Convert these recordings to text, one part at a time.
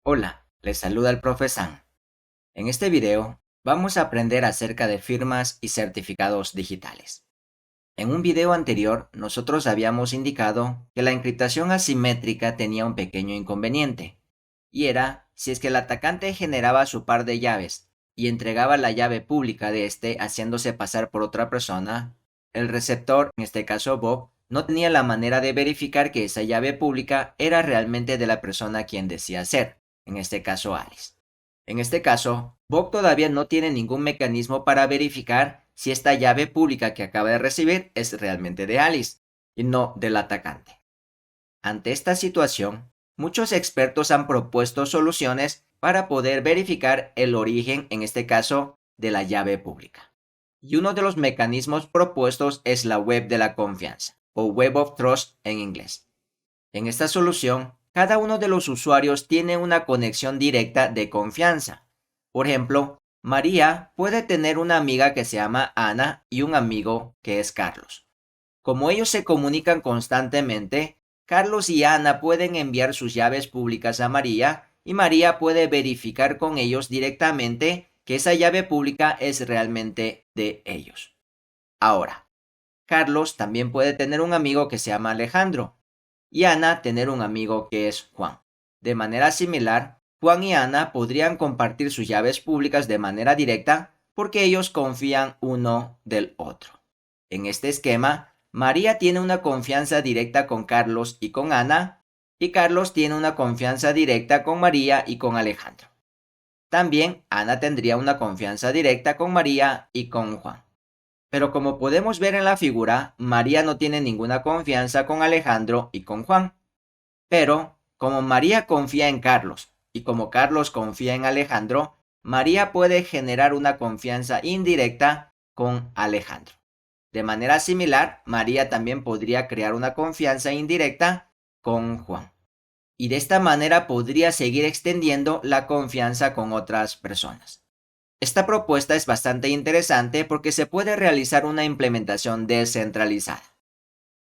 Hola, les saluda el profe San. En este video vamos a aprender acerca de firmas y certificados digitales. En un video anterior, nosotros habíamos indicado que la encriptación asimétrica tenía un pequeño inconveniente, y era si es que el atacante generaba su par de llaves y entregaba la llave pública de este haciéndose pasar por otra persona, el receptor, en este caso Bob, no tenía la manera de verificar que esa llave pública era realmente de la persona a quien decía ser, en este caso Alice. En este caso, Bob todavía no tiene ningún mecanismo para verificar si esta llave pública que acaba de recibir es realmente de Alice y no del atacante. Ante esta situación, muchos expertos han propuesto soluciones para poder verificar el origen, en este caso, de la llave pública. Y uno de los mecanismos propuestos es la web de la confianza, o Web of Trust en inglés. En esta solución, cada uno de los usuarios tiene una conexión directa de confianza. Por ejemplo, María puede tener una amiga que se llama Ana y un amigo que es Carlos. Como ellos se comunican constantemente, Carlos y Ana pueden enviar sus llaves públicas a María y María puede verificar con ellos directamente que esa llave pública es realmente de ellos. Ahora, Carlos también puede tener un amigo que se llama Alejandro y Ana tener un amigo que es Juan. De manera similar, Juan y Ana podrían compartir sus llaves públicas de manera directa porque ellos confían uno del otro. En este esquema, María tiene una confianza directa con Carlos y con Ana, y Carlos tiene una confianza directa con María y con Alejandro. También Ana tendría una confianza directa con María y con Juan. Pero como podemos ver en la figura, María no tiene ninguna confianza con Alejandro y con Juan. Pero, como María confía en Carlos y como Carlos confía en Alejandro, María puede generar una confianza indirecta con Alejandro. De manera similar, María también podría crear una confianza indirecta con Juan. Y de esta manera podría seguir extendiendo la confianza con otras personas. Esta propuesta es bastante interesante porque se puede realizar una implementación descentralizada.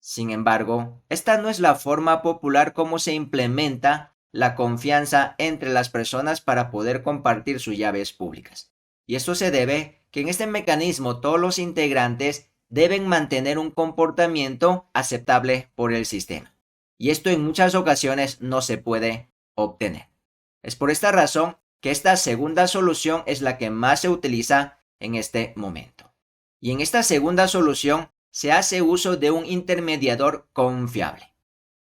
Sin embargo, esta no es la forma popular como se implementa la confianza entre las personas para poder compartir sus llaves públicas. Y esto se debe que en este mecanismo todos los integrantes deben mantener un comportamiento aceptable por el sistema. Y esto en muchas ocasiones no se puede obtener. Es por esta razón que esta segunda solución es la que más se utiliza en este momento. Y en esta segunda solución se hace uso de un intermediador confiable.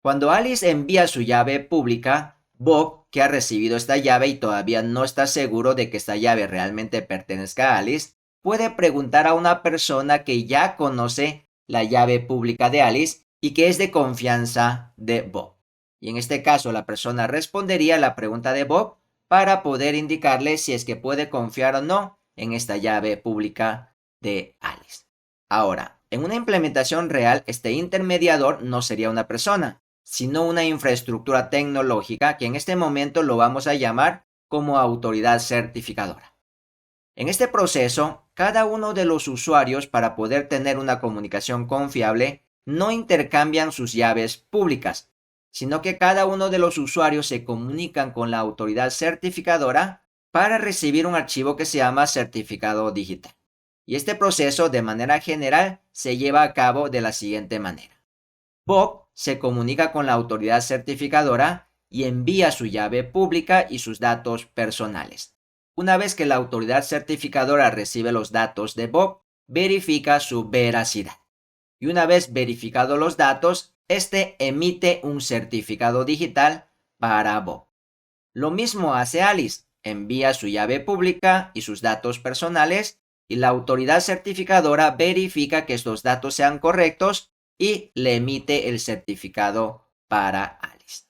Cuando Alice envía su llave pública, Bob, que ha recibido esta llave y todavía no está seguro de que esta llave realmente pertenezca a Alice, puede preguntar a una persona que ya conoce la llave pública de Alice y que es de confianza de Bob. Y en este caso la persona respondería la pregunta de Bob para poder indicarle si es que puede confiar o no en esta llave pública de Alice. Ahora, en una implementación real, este intermediador no sería una persona, sino una infraestructura tecnológica que en este momento lo vamos a llamar como autoridad certificadora. En este proceso, cada uno de los usuarios, para poder tener una comunicación confiable, no intercambian sus llaves públicas, sino que cada uno de los usuarios se comunican con la autoridad certificadora para recibir un archivo que se llama certificado digital. Y este proceso, de manera general, se lleva a cabo de la siguiente manera. Bob se comunica con la autoridad certificadora y envía su llave pública y sus datos personales. Una vez que la autoridad certificadora recibe los datos de Bob, verifica su veracidad. Y una vez verificados los datos, este emite un certificado digital para Bob. Lo mismo hace Alice, envía su llave pública y sus datos personales y la autoridad certificadora verifica que estos datos sean correctos y le emite el certificado para Alice.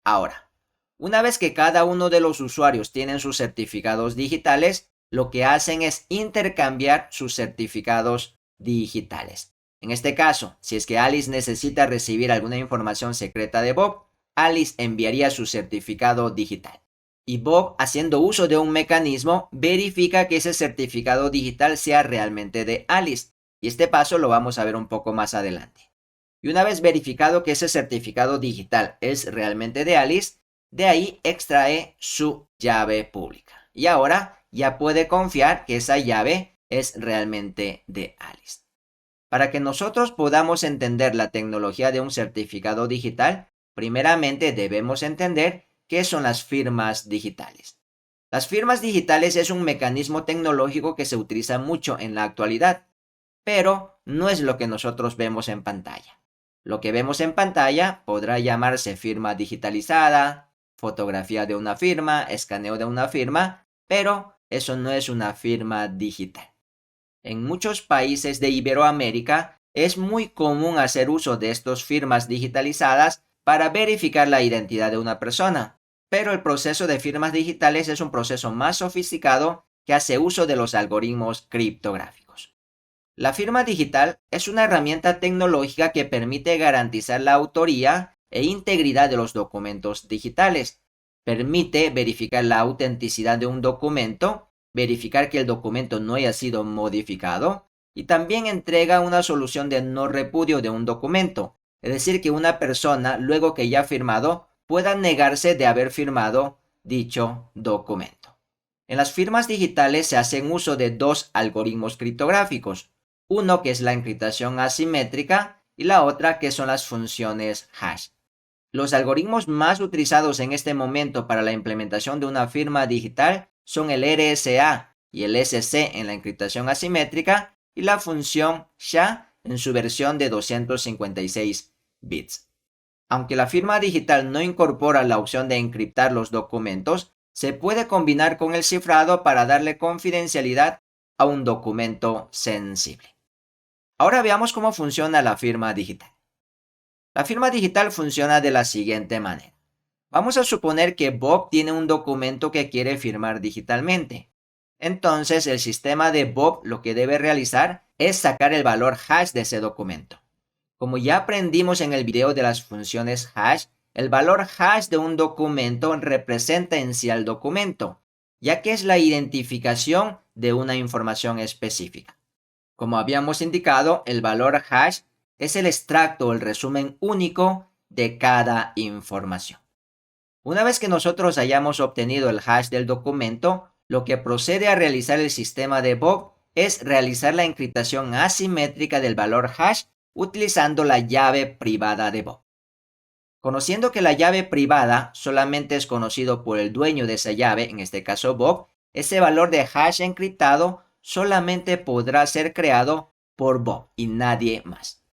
Ahora, una vez que cada uno de los usuarios tienen sus certificados digitales, lo que hacen es intercambiar sus certificados digitales. En este caso, si es que Alice necesita recibir alguna información secreta de Bob, Alice enviaría su certificado digital. Y Bob, haciendo uso de un mecanismo, verifica que ese certificado digital sea realmente de Alice. Y este paso lo vamos a ver un poco más adelante. Y una vez verificado que ese certificado digital es realmente de Alice, De ahí extrae su llave pública. Y ahora ya puede confiar que esa llave es realmente de Alice. Para que nosotros podamos entender la tecnología de un certificado digital, primeramente debemos entender qué son las firmas digitales. Las firmas digitales es un mecanismo tecnológico que se utiliza mucho en la actualidad, pero no es lo que nosotros vemos en pantalla. Lo que vemos en pantalla podrá llamarse firma digitalizada, fotografía de una firma, escaneo de una firma, pero eso no es una firma digital. En muchos países de Iberoamérica es muy común hacer uso de estas firmas digitalizadas para verificar la identidad de una persona, pero el proceso de firmas digitales es un proceso más sofisticado que hace uso de los algoritmos criptográficos. La firma digital es una herramienta tecnológica que permite garantizar la autoría e integridad de los documentos digitales. Permite verificar la autenticidad de un documento, verificar que el documento no haya sido modificado y también entrega una solución de no repudio de un documento, es decir, que una persona, luego que ya ha firmado, pueda negarse de haber firmado dicho documento. En las firmas digitales se hacen uso de dos algoritmos criptográficos, uno que es la encriptación asimétrica y la otra que son las funciones hash. Los algoritmos más utilizados en este momento para la implementación de una firma digital son el RSA y el SC en la encriptación asimétrica y la función SHA en su versión de 256 bits. Aunque la firma digital no incorpora la opción de encriptar los documentos, se puede combinar con el cifrado para darle confidencialidad a un documento sensible. Ahora veamos cómo funciona la firma digital. La firma digital funciona de la siguiente manera. Vamos a suponer que Bob tiene un documento que quiere firmar digitalmente. Entonces, el sistema de Bob lo que debe realizar es sacar el valor hash de ese documento. Como ya aprendimos en el video de las funciones hash, el valor hash de un documento representa en sí al documento, ya que es la identificación de una información específica. Como habíamos indicado, el valor hash es el extracto o el resumen único de cada información. Una vez que nosotros hayamos obtenido el hash del documento, lo que procede a realizar el sistema de Bob es realizar la encriptación asimétrica del valor hash utilizando la llave privada de Bob. Conociendo que la llave privada solamente es conocido por el dueño de esa llave, en este caso Bob, ese valor de hash encriptado solamente podrá ser creado por Bob y nadie más.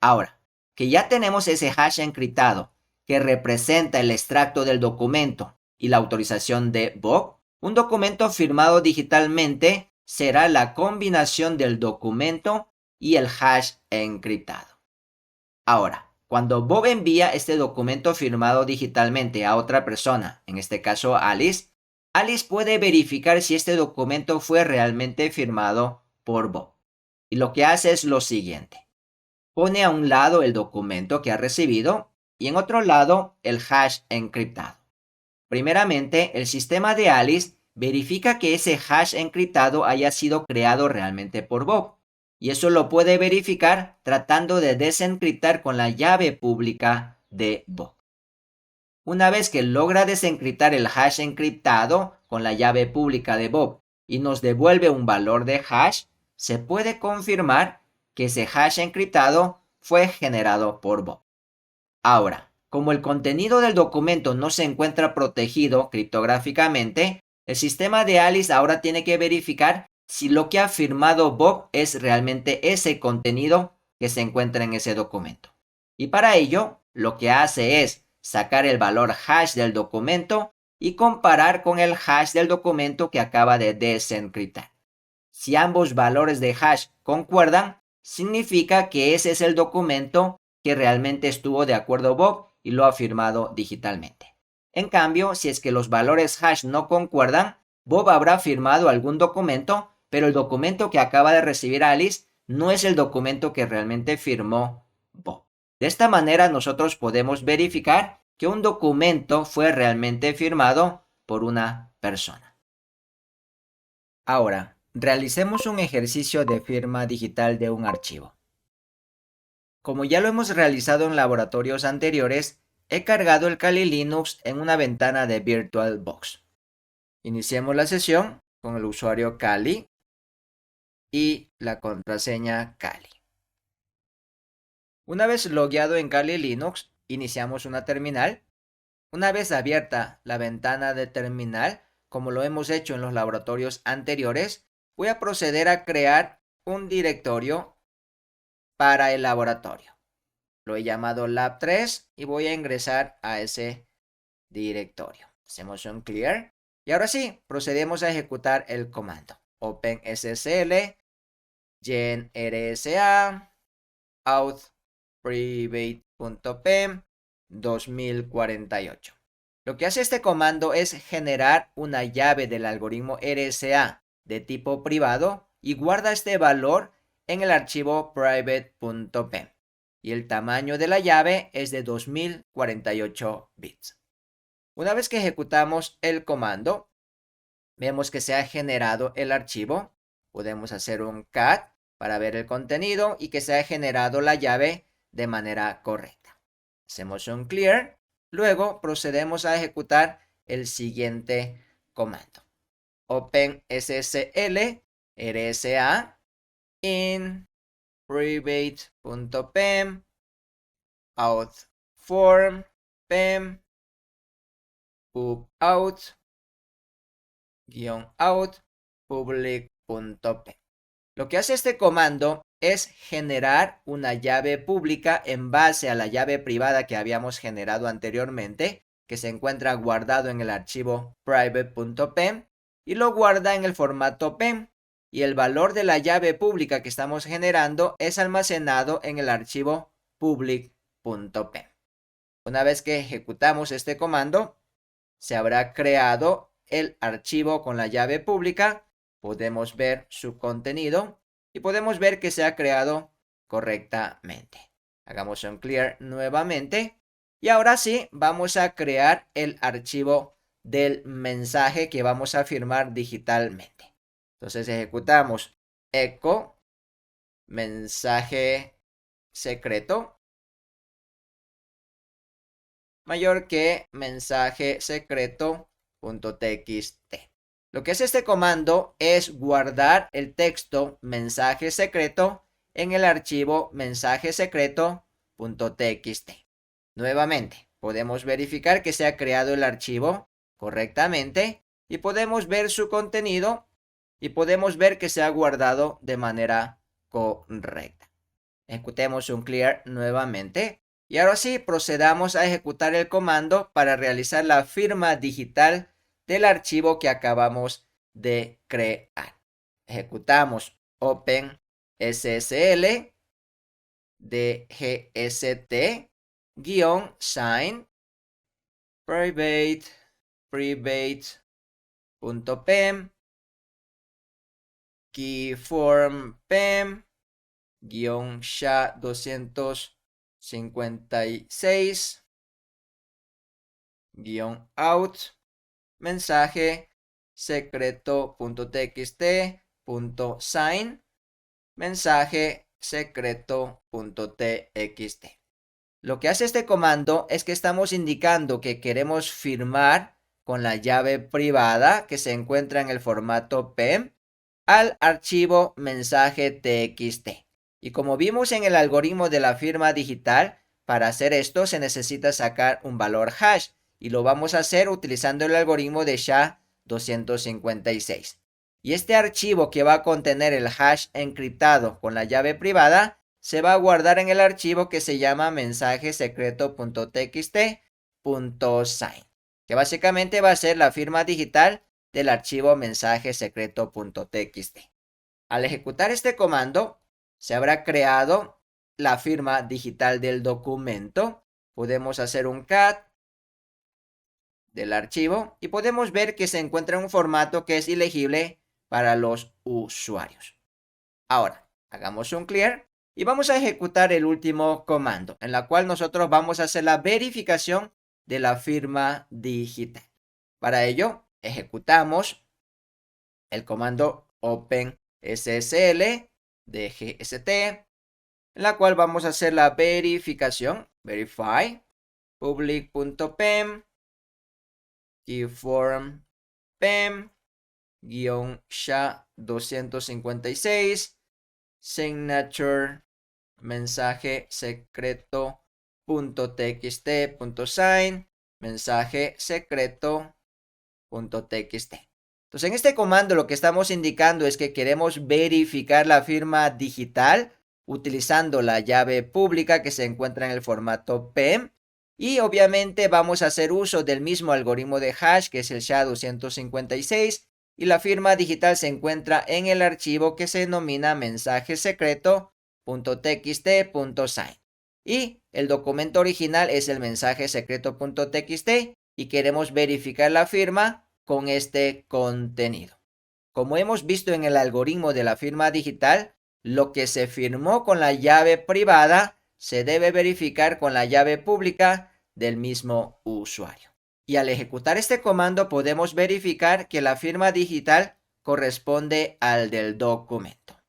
Ahora, que ya tenemos ese hash encriptado que representa el extracto del documento y la autorización de Bob, un documento firmado digitalmente será la combinación del documento y el hash encriptado. Ahora, cuando Bob envía este documento firmado digitalmente a otra persona, en este caso Alice, Alice puede verificar si este documento fue realmente firmado por Bob. Y lo que hace es lo siguiente. Pone a un lado el documento que ha recibido y en otro lado el hash encriptado. Primeramente, el sistema de Alice verifica que ese hash encriptado haya sido creado realmente por Bob. Y eso lo puede verificar tratando de desencriptar con la llave pública de Bob. Una vez que logra desencriptar el hash encriptado con la llave pública de Bob y nos devuelve un valor de hash, se puede confirmar que ese hash encriptado fue generado por Bob. Ahora, como el contenido del documento no se encuentra protegido criptográficamente, el sistema de Alice ahora tiene que verificar si lo que ha firmado Bob es realmente ese contenido que se encuentra en ese documento. Y para ello, lo que hace es sacar el valor hash del documento y comparar con el hash del documento que acaba de desencriptar. Si ambos valores de hash concuerdan, significa que ese es el documento que realmente estuvo de acuerdo Bob y lo ha firmado digitalmente. En cambio, si es que los valores hash no concuerdan, Bob habrá firmado algún documento, pero el documento que acaba de recibir Alice no es el documento que realmente firmó Bob. De esta manera nosotros podemos verificar que un documento fue realmente firmado por una persona. Ahora, realicemos un ejercicio de firma digital de un archivo. Como ya lo hemos realizado en laboratorios anteriores, he cargado el Kali Linux en una ventana de VirtualBox. Iniciemos la sesión con el usuario Kali y la contraseña Kali. Una vez logueado en Kali Linux, iniciamos una terminal. Una vez abierta la ventana de terminal, como lo hemos hecho en los laboratorios anteriores, voy a proceder a crear un directorio para el laboratorio. Lo he llamado Lab3 y voy a ingresar a ese directorio. Hacemos un clear y ahora sí, procedemos a ejecutar el comando. OpenSSL, genrsa, auth private.pem 2048. Lo que hace este comando es generar una llave del algoritmo RSA de tipo privado y guarda este valor en el archivo private.pem. Y el tamaño de la llave es de 2048 bits. Una vez que ejecutamos el comando, vemos que se ha generado el archivo. Podemos hacer un cat para ver el contenido y que se ha generado la llave de manera correcta. Hacemos un clear. Luego procedemos a ejecutar el siguiente comando. OpenSSL RSA in private.pem auth form pem pubout -out public.pem. Lo que hace este comando es generar una llave pública en base a la llave privada que habíamos generado anteriormente, que se encuentra guardado en el archivo private.pem y lo guarda en el formato PEM. Y el valor de la llave pública que estamos generando es almacenado en el archivo public.pem. Una vez que ejecutamos este comando, se habrá creado el archivo con la llave pública. Podemos ver su contenido y podemos ver que se ha creado correctamente. Hagamos un clear nuevamente y ahora sí vamos a crear el archivo del mensaje que vamos a firmar digitalmente. Entonces ejecutamos echo mensaje secreto mayor que mensaje secreto.txt. Lo que hace este comando es guardar el texto mensaje secreto en el archivo mensaje secreto.txt. Nuevamente, podemos verificar que se ha creado el archivo correctamente y podemos ver su contenido y podemos ver que se ha guardado de manera correcta. Ejecutemos un clear nuevamente. Y ahora sí, procedamos a ejecutar el comando para realizar la firma digital del archivo que acabamos de crear. Ejecutamos OpenSSL dgst-sign private.pem keyform pem SHA-256 -out mensaje secreto.txt.sign mensaje secreto.txt. Lo que hace este comando es que estamos indicando que queremos firmar con la llave privada que se encuentra en el formato PEM al archivo mensaje txt. Y como vimos en el algoritmo de la firma digital, para hacer esto se necesita sacar un valor hash y lo vamos a hacer utilizando el algoritmo de SHA-256. Y este archivo que va a contener el hash encriptado con la llave privada se va a guardar en el archivo que se llama mensaje secreto.txt.sign, que básicamente va a ser la firma digital del archivo mensaje secreto.txt. Al ejecutar este comando, se habrá creado la firma digital del documento. Podemos hacer un cat del archivo y podemos ver que se encuentra en un formato que es ilegible para los usuarios. Ahora, hagamos un clear y vamos a ejecutar el último comando, en la cual nosotros vamos a hacer la verificación de la firma digital. Para ello, ejecutamos el comando OpenSSL dgst, en la cual vamos a hacer la verificación, verify, public.pem, keyform pem, _SHA-256, signature, mensaje secreto.txt.sign, mensaje secreto.txt. Entonces, en este comando lo que estamos indicando es que queremos verificar la firma digital utilizando la llave pública que se encuentra en el formato PEM. Y obviamente vamos a hacer uso del mismo algoritmo de hash que es el SHA-256 y la firma digital se encuentra en el archivo que se denomina mensaje secreto.txt.sign. Y el documento original es el mensaje secreto.txt y queremos verificar la firma con este contenido. Como hemos visto en el algoritmo de la firma digital, lo que se firmó con la llave privada se debe verificar con la llave pública del mismo usuario. Y al ejecutar este comando podemos verificar que la firma digital corresponde al del documento.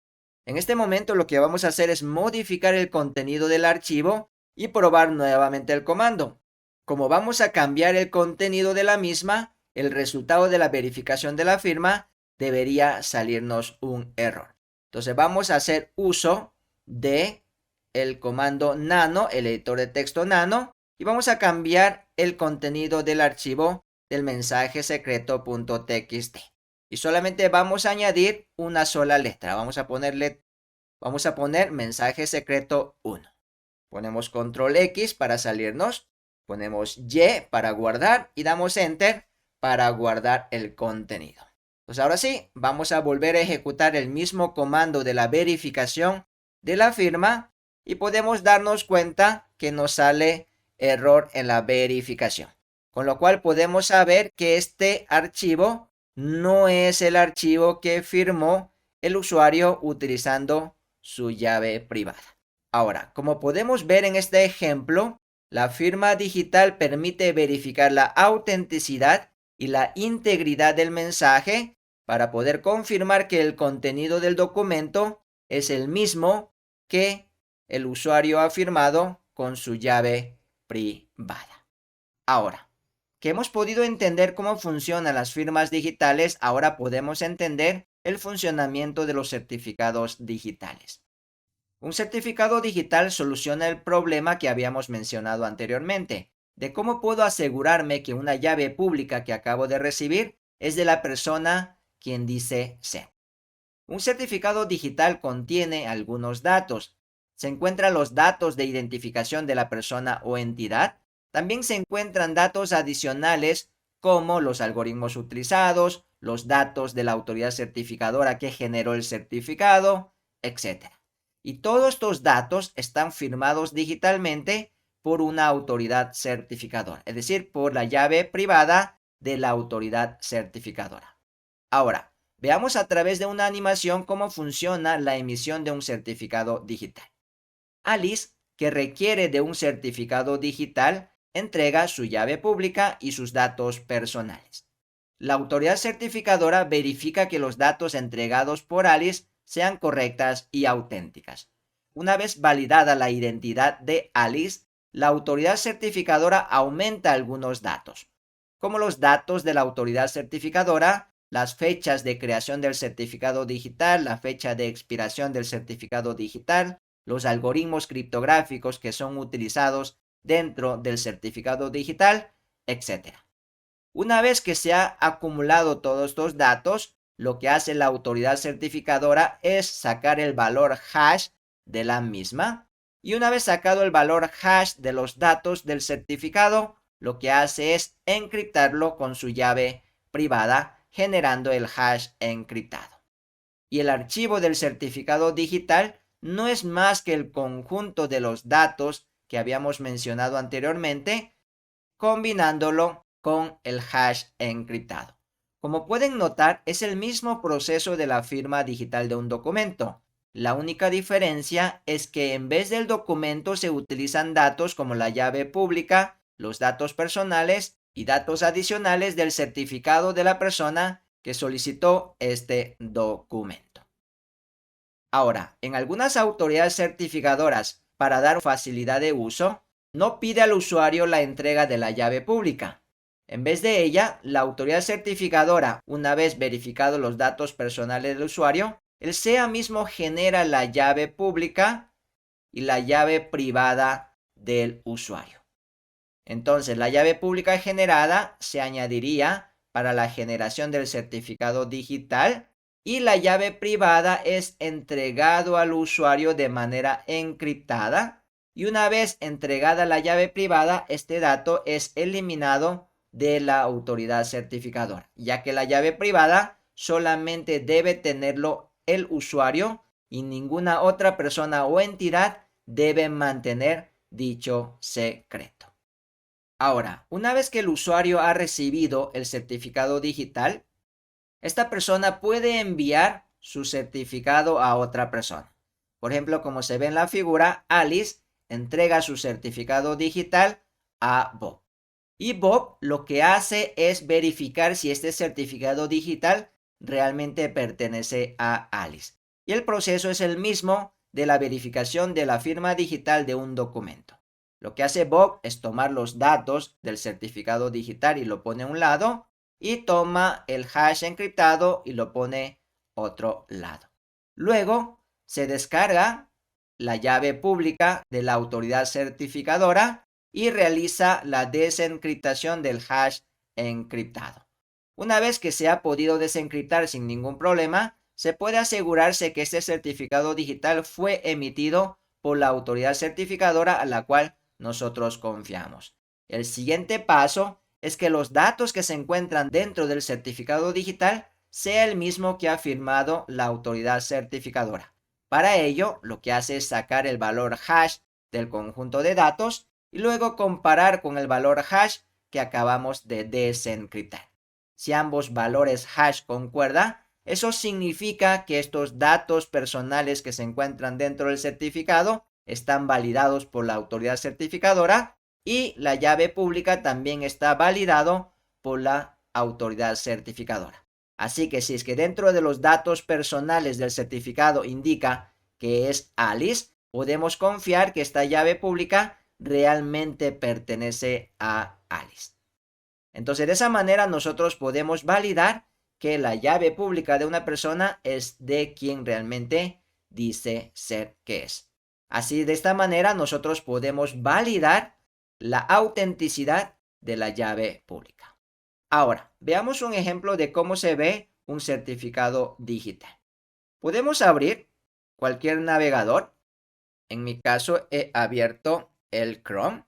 En este momento lo que vamos a hacer es modificar el contenido del archivo y probar nuevamente el comando. Como vamos a cambiar el contenido de la misma, el resultado de la verificación de la firma debería salirnos un error. Entonces vamos a hacer uso de el comando nano, el editor de texto nano, y vamos a cambiar el contenido del archivo del mensaje secreto.txt. Y solamente vamos a añadir una sola letra. Vamos a poner mensaje secreto 1. Ponemos control X para salirnos. Ponemos Y para guardar y damos enter para guardar el contenido. Pues ahora sí, vamos a volver a ejecutar el mismo comando de la verificación de la firma y podemos darnos cuenta que nos sale error en la verificación. Con lo cual podemos saber que este archivo no es el archivo que firmó el usuario utilizando su llave privada. Ahora, como podemos ver en este ejemplo, la firma digital permite verificar la autenticidad y la integridad del mensaje para poder confirmar que el contenido del documento es el mismo que el usuario ha firmado con su llave privada. Ahora, que hemos podido entender cómo funcionan las firmas digitales, ahora podemos entender el funcionamiento de los certificados digitales. Un certificado digital soluciona el problema que habíamos mencionado anteriormente, de cómo puedo asegurarme que una llave pública que acabo de recibir es de la persona quien dice ser. Un certificado digital contiene algunos datos. Se encuentran los datos de identificación de la persona o entidad. También se encuentran datos adicionales como los algoritmos utilizados, los datos de la autoridad certificadora que generó el certificado, etc. Y todos estos datos están firmados digitalmente por una autoridad certificadora, es decir, por la llave privada de la autoridad certificadora. Ahora, veamos a través de una animación cómo funciona la emisión de un certificado digital. Alice, que requiere de un certificado digital, entrega su llave pública y sus datos personales. La autoridad certificadora verifica que los datos entregados por Alice sean correctas y auténticas. Una vez validada la identidad de Alice, la autoridad certificadora aumenta algunos datos, como los datos de la autoridad certificadora, las fechas de creación del certificado digital, la fecha de expiración del certificado digital, los algoritmos criptográficos que son utilizados dentro del certificado digital, etc. Una vez que se ha acumulado todos estos datos, lo que hace la autoridad certificadora es sacar el valor hash de la misma. Y una vez sacado el valor hash de los datos del certificado, lo que hace es encriptarlo con su llave privada, generando el hash encriptado. Y el archivo del certificado digital no es más que el conjunto de los datos que habíamos mencionado anteriormente, combinándolo con el hash encriptado. Como pueden notar, es el mismo proceso de la firma digital de un documento. La única diferencia es que en vez del documento se utilizan datos como la llave pública, los datos personales y datos adicionales del certificado de la persona que solicitó este documento. Ahora, en algunas autoridades certificadoras, para dar facilidad de uso, no pide al usuario la entrega de la llave pública. En vez de ella, la autoridad certificadora, una vez verificados los datos personales del usuario, el SEA mismo genera la llave pública y la llave privada del usuario. Entonces, la llave pública generada se añadiría para la generación del certificado digital y la llave privada es entregado al usuario de manera encriptada y una vez entregada la llave privada, este dato es eliminado de la autoridad certificadora, ya que la llave privada solamente debe tenerlo el usuario y ninguna otra persona o entidad debe mantener dicho secreto. Ahora, una vez que el usuario ha recibido el certificado digital, esta persona puede enviar su certificado a otra persona. Por ejemplo, como se ve en la figura, Alice entrega su certificado digital a Bob. Y Bob lo que hace es verificar si este certificado digital realmente pertenece a Alice. Y el proceso es el mismo de la verificación de la firma digital de un documento. Lo que hace Bob es tomar los datos del certificado digital y lo pone a un lado y toma el hash encriptado y lo pone otro lado. Luego se descarga la llave pública de la autoridad certificadora y realiza la desencriptación del hash encriptado. Una vez que se ha podido desencriptar sin ningún problema, se puede asegurarse que este certificado digital fue emitido por la autoridad certificadora a la cual nosotros confiamos. El siguiente paso es que los datos que se encuentran dentro del certificado digital sea el mismo que ha firmado la autoridad certificadora. Para ello, lo que hace es sacar el valor hash del conjunto de datos y luego comparar con el valor hash que acabamos de desencriptar. Si ambos valores hash concuerdan, eso significa que estos datos personales que se encuentran dentro del certificado están validados por la autoridad certificadora y la llave pública también está validado por la autoridad certificadora. Así que si es que dentro de los datos personales del certificado indica que es Alice, podemos confiar que esta llave pública realmente pertenece a Alice. Entonces, de esa manera nosotros podemos validar que la llave pública de una persona es de quien realmente dice ser que es. Así, de esta manera nosotros podemos validar la autenticidad de la llave pública. Ahora, veamos un ejemplo de cómo se ve un certificado digital. Podemos abrir cualquier navegador. En mi caso he abierto el Chrome.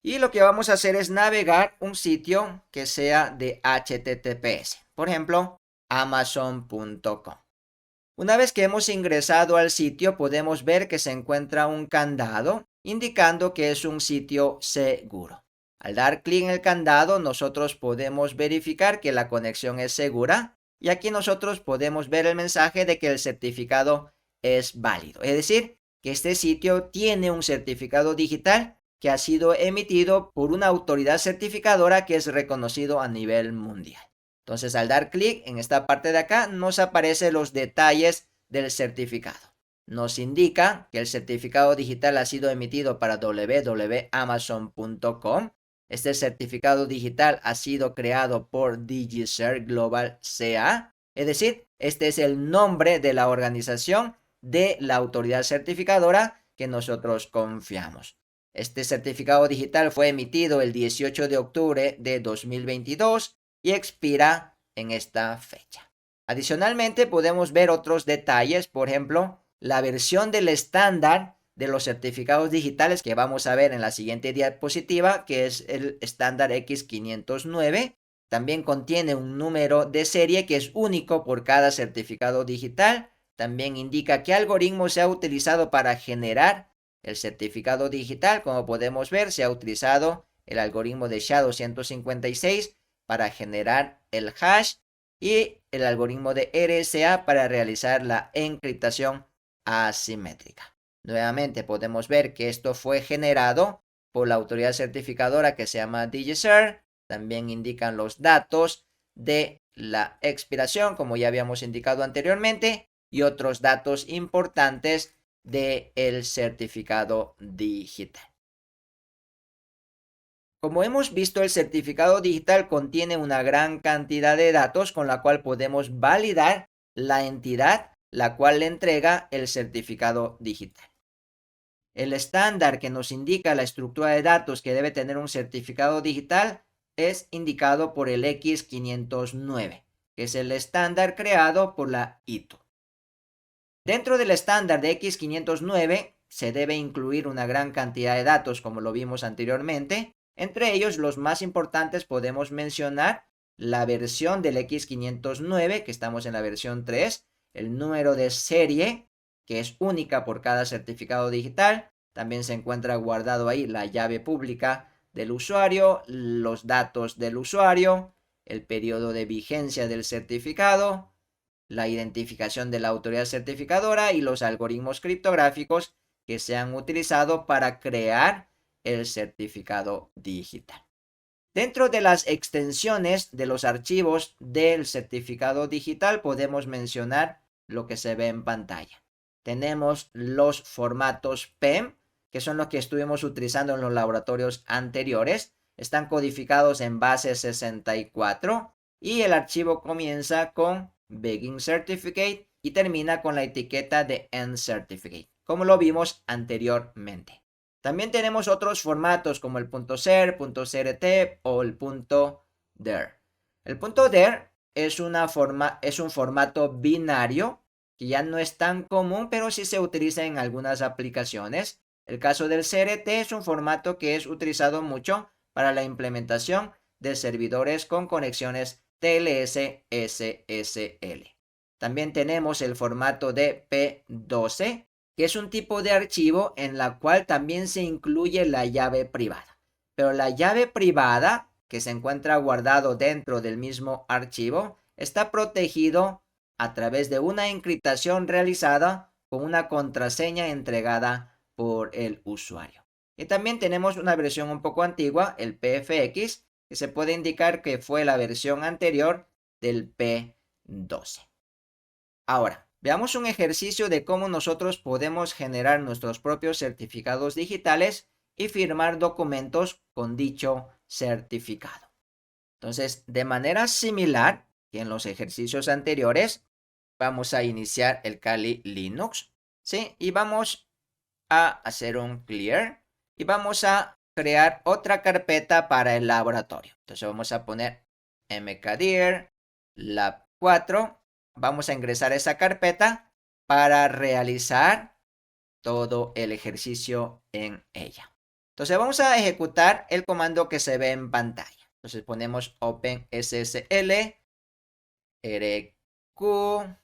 Y lo que vamos a hacer es navegar un sitio que sea de HTTPS. Por ejemplo, amazon.com. Una vez que hemos ingresado al sitio, podemos ver que se encuentra un candado indicando que es un sitio seguro. Al dar clic en el candado, nosotros podemos verificar que la conexión es segura y aquí nosotros podemos ver el mensaje de que el certificado es válido. Es decir, que este sitio tiene un certificado digital que ha sido emitido por una autoridad certificadora que es reconocido a nivel mundial. Entonces, al dar clic en esta parte de acá, nos aparecen los detalles del certificado. Nos indica que el certificado digital ha sido emitido para www.amazon.com. Este certificado digital ha sido creado por DigiCert Global CA. Es decir, este es el nombre de la organización de la autoridad certificadora que nosotros confiamos. Este certificado digital fue emitido el 18 de octubre de 2022 y expira en esta fecha. Adicionalmente, podemos ver otros detalles, por ejemplo, la versión del estándar de los certificados digitales que vamos a ver en la siguiente diapositiva, que es el estándar X509. También contiene un número de serie que es único por cada certificado digital. También indica qué algoritmo se ha utilizado para generar el certificado digital. Como podemos ver, se ha utilizado el algoritmo de SHA-256 para generar el hash y el algoritmo de RSA para realizar la encriptación asimétrica. Nuevamente podemos ver que esto fue generado por la autoridad certificadora que se llama DigiCert. También indican los datos de la expiración, como ya habíamos indicado anteriormente, y otros datos importantes del certificado digital. Como hemos visto, el certificado digital contiene una gran cantidad de datos con la cual podemos validar la entidad la cual le entrega el certificado digital. El estándar que nos indica la estructura de datos que debe tener un certificado digital es indicado por el X509, que es el estándar creado por la ITO. Dentro del estándar de X509 se debe incluir una gran cantidad de datos, como lo vimos anteriormente. Entre ellos, los más importantes podemos mencionar la versión del X509, que estamos en la versión 3, el número de serie, que es única por cada certificado digital. También se encuentra guardado ahí la llave pública del usuario, los datos del usuario, el periodo de vigencia del certificado, la identificación de la autoridad certificadora y los algoritmos criptográficos que se han utilizado para crear el certificado digital. Dentro de las extensiones de los archivos del certificado digital podemos mencionar lo que se ve en pantalla. Tenemos los formatos PEM, que son los que estuvimos utilizando en los laboratorios anteriores. Están codificados en base 64 y el archivo comienza con Begin Certificate y termina con la etiqueta de End Certificate, como lo vimos anteriormente. También tenemos otros formatos como el .ser, .crt o el .dir. El .dir es un formato binario que ya no es tan común, pero sí se utiliza en algunas aplicaciones. El caso del CRT es un formato que es utilizado mucho para la implementación de servidores con conexiones TLS SSL. También tenemos el formato de P12, que es un tipo de archivo en la cual también se incluye la llave privada. Pero la llave privada, que se encuentra guardado dentro del mismo archivo, está protegido a través de una encriptación realizada con una contraseña entregada por el usuario. Y también tenemos una versión un poco antigua, el PFX, que se puede indicar que fue la versión anterior del P12. Ahora, veamos un ejercicio de cómo nosotros podemos generar nuestros propios certificados digitales y firmar documentos con dicho certificado. Entonces, de manera similar que en los ejercicios anteriores, vamos a iniciar el Kali Linux, ¿sí? Y vamos a hacer un clear y vamos a crear otra carpeta para el laboratorio. Entonces vamos a poner mkdir lab 4. Vamos a ingresar esa carpeta para realizar todo el ejercicio en ella. Entonces vamos a ejecutar el comando que se ve en pantalla. Entonces ponemos OpenSSL rq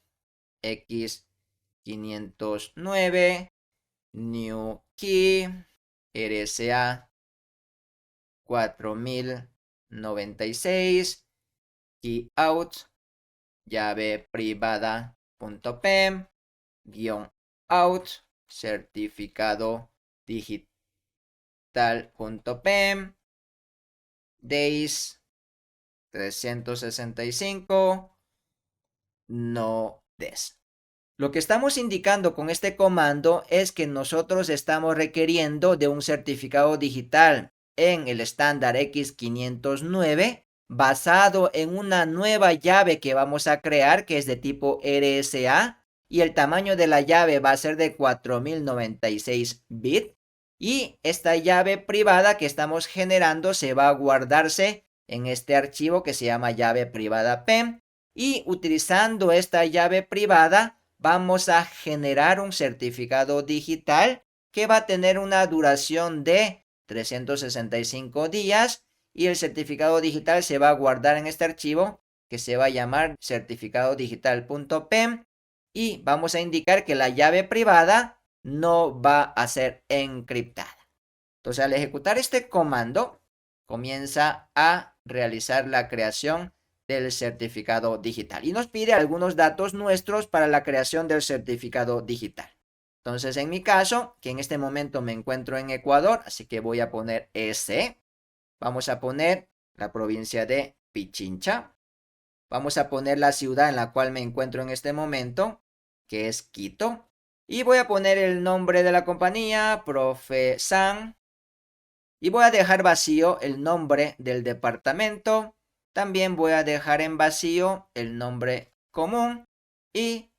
x509 new key RSA 4096 key out llave privada .pem -out certificado digital .pem days 365 no des. Lo que estamos indicando con este comando es que nosotros estamos requiriendo de un certificado digital en el estándar X509 basado en una nueva llave que vamos a crear que es de tipo RSA y el tamaño de la llave va a ser de 4096 bits y esta llave privada que estamos generando se va a guardarse en este archivo que se llama llave privada PEM y utilizando esta llave privada vamos a generar un certificado digital que va a tener una duración de 365 días y el certificado digital se va a guardar en este archivo que se va a llamar certificado digital.pem y vamos a indicar que la llave privada no va a ser encriptada. Entonces al ejecutar este comando comienza a realizar la creación del certificado digital y nos pide algunos datos nuestros para la creación del certificado digital. Entonces, en mi caso, que en este momento me encuentro en Ecuador, así que voy a poner S. Vamos a poner la provincia de Pichincha. Vamos a poner la ciudad en la cual me encuentro en este momento, que es Quito. Y voy a poner el nombre de la compañía, Profesan. Y voy a dejar vacío el nombre del departamento. También voy a dejar en vacío el nombre común y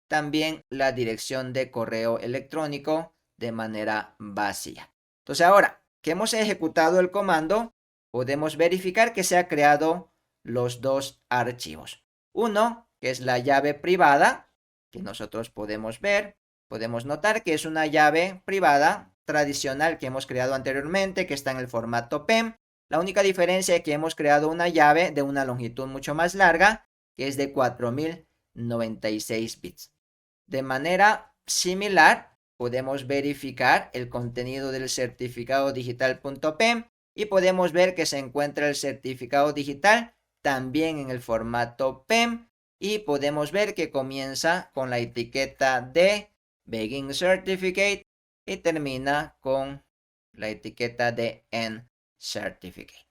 también la dirección de correo electrónico de manera vacía. Entonces ahora que hemos ejecutado el comando, podemos verificar que se ha creado los dos archivos. Uno, que es la llave privada, que nosotros podemos ver. Podemos notar que es una llave privada tradicional que hemos creado anteriormente, que está en el formato PEM. La única diferencia es que hemos creado una llave de una longitud mucho más larga, que es de 4096 bits. De manera similar, podemos verificar el contenido del certificado digital.pem y podemos ver que se encuentra el certificado digital también en el formato PEM y podemos ver que comienza con la etiqueta de Begin Certificate y termina con la etiqueta de End Certificate.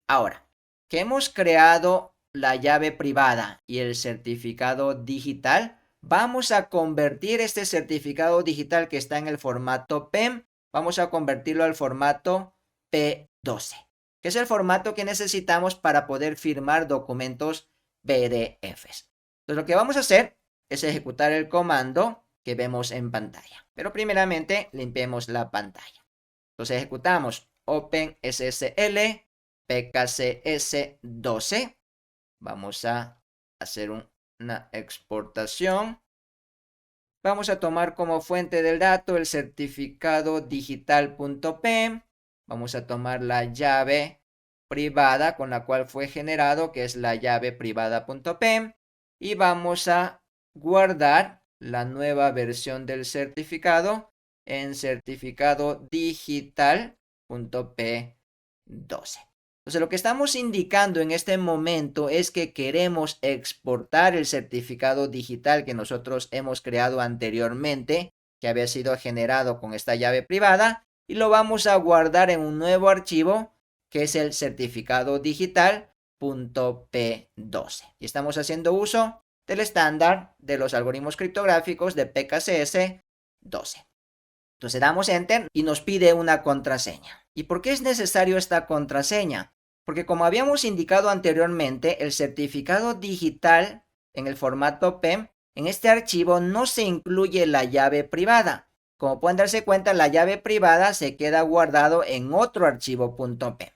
Ahora, que hemos creado la llave privada y el certificado digital, vamos a convertir este certificado digital que está en el formato PEM, vamos a convertirlo al formato P12, que es el formato que necesitamos para poder firmar documentos PDFs. Entonces lo que vamos a hacer es ejecutar el comando que vemos en pantalla. Pero primeramente limpiemos la pantalla. Entonces ejecutamos OpenSSL PKCS12. Vamos a hacer una exportación. Vamos a tomar como fuente del dato el certificado digital.pem. Vamos a tomar la llave privada con la cual fue generado, que es la llave privada.pem. Y vamos a guardar la nueva versión del certificado en certificado digital.p12. Entonces, lo que estamos indicando en este momento es que queremos exportar el certificado digital que nosotros hemos creado anteriormente, que había sido generado con esta llave privada, y lo vamos a guardar en un nuevo archivo que es el certificado digital.p12. Y estamos haciendo uso del estándar de los algoritmos criptográficos de PKCS12. Entonces damos Enter y nos pide una contraseña. ¿Y por qué es necesario esta contraseña? Porque como habíamos indicado anteriormente, el certificado digital en el formato PEM, en este archivo no se incluye la llave privada. Como pueden darse cuenta, la llave privada se queda guardado en otro archivo .pem.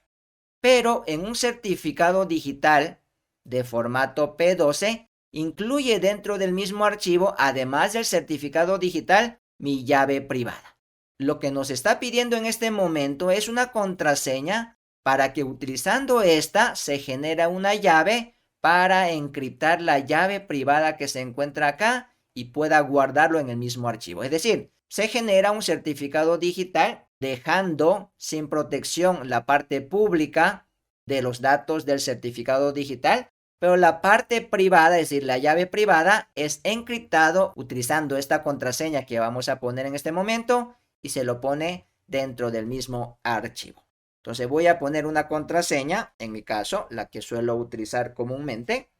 Pero en un certificado digital de formato P12, incluye dentro del mismo archivo, además del certificado digital, mi llave privada. Lo que nos está pidiendo en este momento es una contraseña para que utilizando esta se genera una llave para encriptar la llave privada que se encuentra acá y pueda guardarlo en el mismo archivo. Es decir, se genera un certificado digital dejando sin protección la parte pública de los datos del certificado digital, pero la parte privada, es decir, la llave privada, es encriptado utilizando esta contraseña que vamos a poner en este momento y se lo pone dentro del mismo archivo. Entonces voy a poner una contraseña, en mi caso, la que suelo utilizar comúnmente,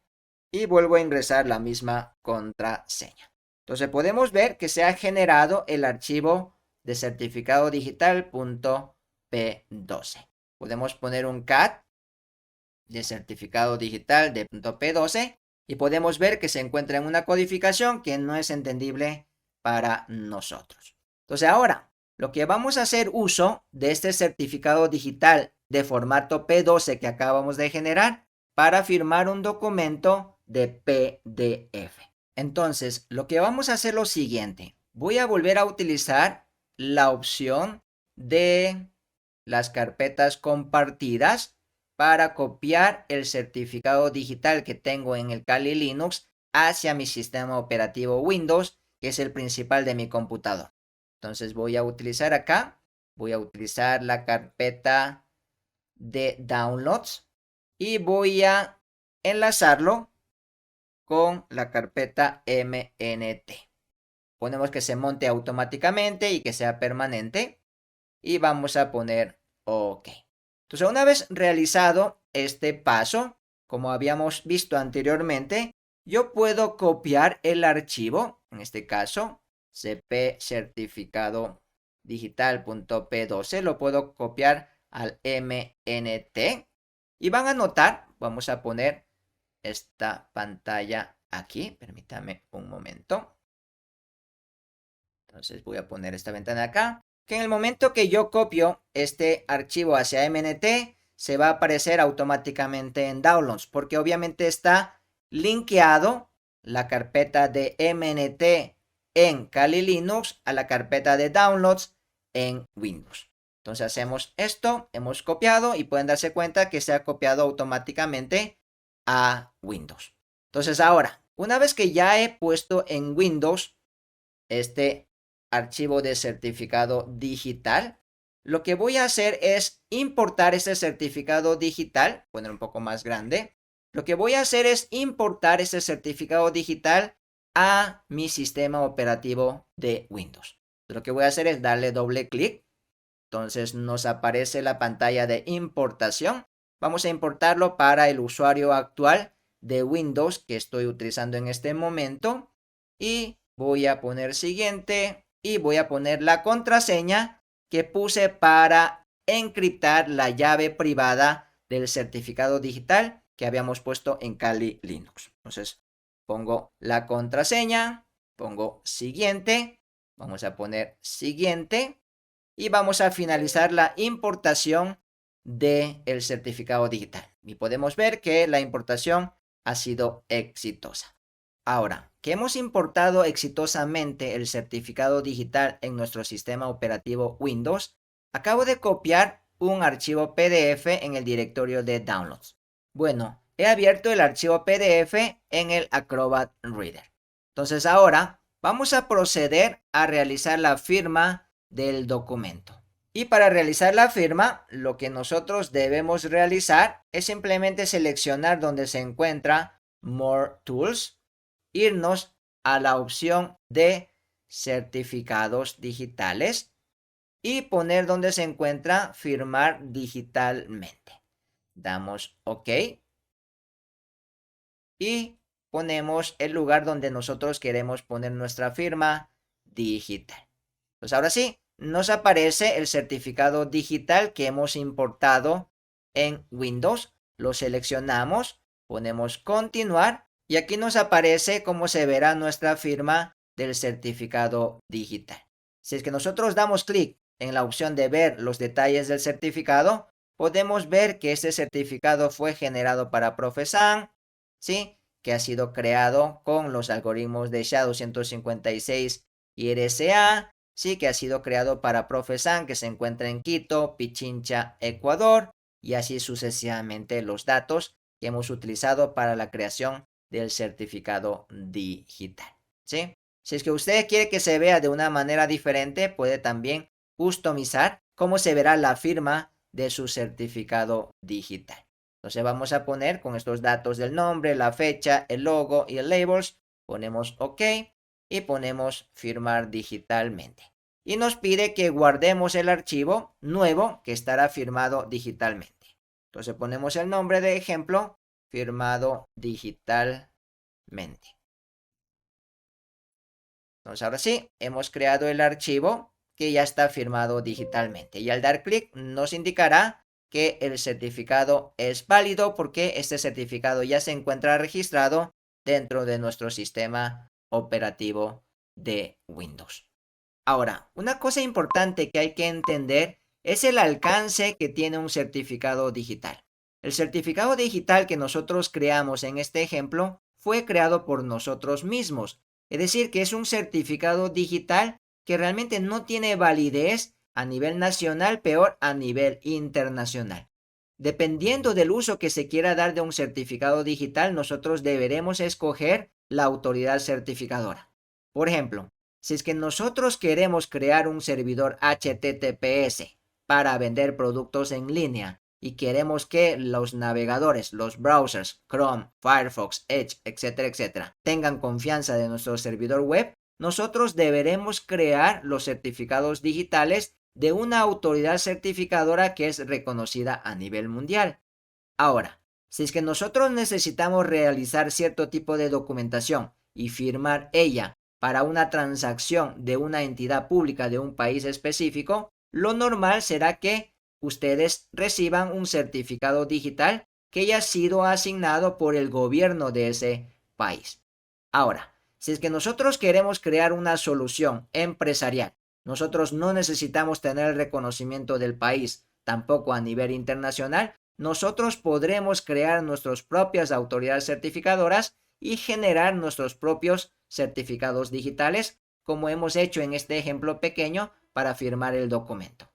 y vuelvo a ingresar la misma contraseña. Entonces podemos ver que se ha generado el archivo de certificado digital.p12. Podemos poner un cat de certificado digital de .p12 y podemos ver que se encuentra en una codificación que no es entendible para nosotros. Entonces ahora lo que vamos a hacer uso de este certificado digital de formato P12 que acabamos de generar para firmar un documento de PDF. Entonces, lo que vamos a hacer es lo siguiente. Voy a volver a utilizar la opción de las carpetas compartidas para copiar el certificado digital que tengo en el Kali Linux hacia mi sistema operativo Windows, que es el principal de mi computador. Entonces voy a utilizar acá, voy a utilizar la carpeta de downloads y voy a enlazarlo con la carpeta MNT. Ponemos que se monte automáticamente y que sea permanente y vamos a poner OK. Entonces, una vez realizado este paso, como habíamos visto anteriormente, yo puedo copiar el archivo, en este caso, cp certificado digital.p12, lo puedo copiar al MNT. Y van a notar, vamos a poner esta pantalla aquí. Permítame un momento. Entonces voy a poner esta ventana acá. Que en el momento que yo copio este archivo hacia MNT, se va a aparecer automáticamente en Downloads, porque obviamente está linkeado la carpeta de MNT en Kali Linux a la carpeta de Downloads en Windows. Entonces hacemos esto, hemos copiado y pueden darse cuenta que se ha copiado automáticamente a Windows. Entonces ahora, una vez que ya he puesto en Windows este archivo de certificado digital, lo que voy a hacer es importar ese certificado digital, poner un poco más grande. Lo que voy a hacer es importar ese certificado digital a mi sistema operativo de Windows. Lo que voy a hacer es darle doble clic. Entonces nos aparece la pantalla de importación. Vamos a importarlo para el usuario actual de Windows que estoy utilizando en este momento. Y voy a poner siguiente y voy a poner la contraseña que puse para encriptar la llave privada del certificado digital que habíamos puesto en Kali Linux. Entonces pongo la contraseña, pongo siguiente, vamos a poner siguiente y vamos a finalizar la importación del certificado digital. Y podemos ver que la importación ha sido exitosa. Ahora que hemos importado exitosamente el certificado digital en nuestro sistema operativo Windows, acabo de copiar un archivo PDF en el directorio de Downloads. Bueno, he abierto el archivo PDF en el Acrobat Reader. Entonces ahora vamos a proceder a realizar la firma del documento. Y para realizar la firma, lo que nosotros debemos realizar es simplemente seleccionar donde se encuentra More Tools, irnos a la opción de certificados digitales y poner donde se encuentra firmar digitalmente. Damos OK y ponemos el lugar donde nosotros queremos poner nuestra firma digital. Pues ahora sí, nos aparece el certificado digital que hemos importado en Windows. Lo seleccionamos, ponemos continuar y aquí nos aparece cómo se verá nuestra firma del certificado digital. Si es que nosotros damos clic en la opción de ver los detalles del certificado, podemos ver que este certificado fue generado para Profesan, ¿sí? Que ha sido creado con los algoritmos de SHA-256 y RSA, sí, que ha sido creado para Profesan, que se encuentra en Quito, Pichincha, Ecuador, y así sucesivamente los datos que hemos utilizado para la creación del certificado digital, ¿sí? Si es que usted quiere que se vea de una manera diferente, puede también customizar cómo se verá la firma de su certificado digital. Entonces vamos a poner con estos datos del nombre, la fecha, el logo y el labels, ponemos OK y ponemos firmar digitalmente. Y nos pide que guardemos el archivo nuevo que estará firmado digitalmente. Entonces ponemos el nombre de ejemplo, firmado digitalmente. Entonces ahora sí, hemos creado el archivo que ya está firmado digitalmente. Y al dar clic nos indicará que el certificado es válido porque este certificado ya se encuentra registrado dentro de nuestro sistema operativo de Windows. Ahora, una cosa importante que hay que entender es el alcance que tiene un certificado digital. El certificado digital que nosotros creamos en este ejemplo fue creado por nosotros mismos. Es decir, que es un certificado digital que realmente no tiene validez a nivel nacional, peor a nivel internacional. Dependiendo del uso que se quiera dar de un certificado digital, nosotros deberemos escoger la autoridad certificadora. Por ejemplo, si es que nosotros queremos crear un servidor HTTPS para vender productos en línea y queremos que los navegadores, los browsers, Chrome, Firefox, Edge, etcétera, etcétera, tengan confianza de nuestro servidor web, nosotros deberemos crear los certificados digitales de una autoridad certificadora que es reconocida a nivel mundial. Ahora, si es que nosotros necesitamos realizar cierto tipo de documentación y firmar ella para una transacción de una entidad pública de un país específico, lo normal será que ustedes reciban un certificado digital que haya sido asignado por el gobierno de ese país. Ahora, si es que nosotros queremos crear una solución empresarial, nosotros no necesitamos tener el reconocimiento del país, tampoco a nivel internacional, nosotros podremos crear nuestras propias autoridades certificadoras y generar nuestros propios certificados digitales, como hemos hecho en este ejemplo pequeño para firmar el documento.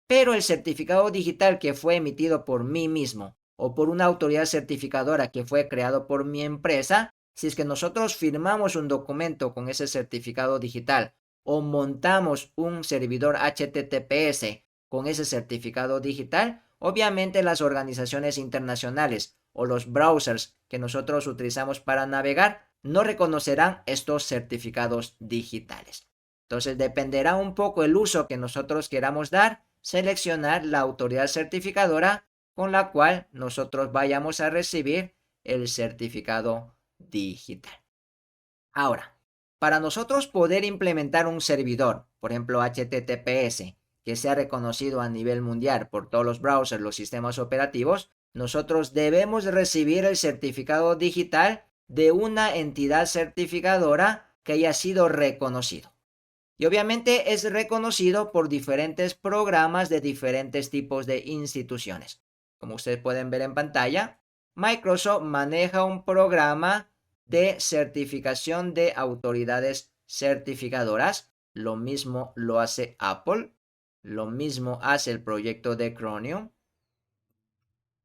Pero el certificado digital que fue emitido por mí mismo o por una autoridad certificadora que fue creado por mi empresa, si es que nosotros firmamos un documento con ese certificado digital o montamos un servidor HTTPS con ese certificado digital, obviamente las organizaciones internacionales o los browsers que nosotros utilizamos para navegar no reconocerán estos certificados digitales. Entonces dependerá un poco el uso que nosotros queramos dar, seleccionar la autoridad certificadora con la cual nosotros vayamos a recibir el certificado digital. Ahora, para nosotros poder implementar un servidor, por ejemplo HTTPS, que sea reconocido a nivel mundial por todos los browsers, los sistemas operativos, nosotros debemos recibir el certificado digital de una entidad certificadora que haya sido reconocido. Y obviamente es reconocido por diferentes programas de diferentes tipos de instituciones. Como ustedes pueden ver en pantalla, Microsoft maneja un programa de certificación de autoridades certificadoras. Lo mismo lo hace Apple. Lo mismo hace el proyecto de Chromium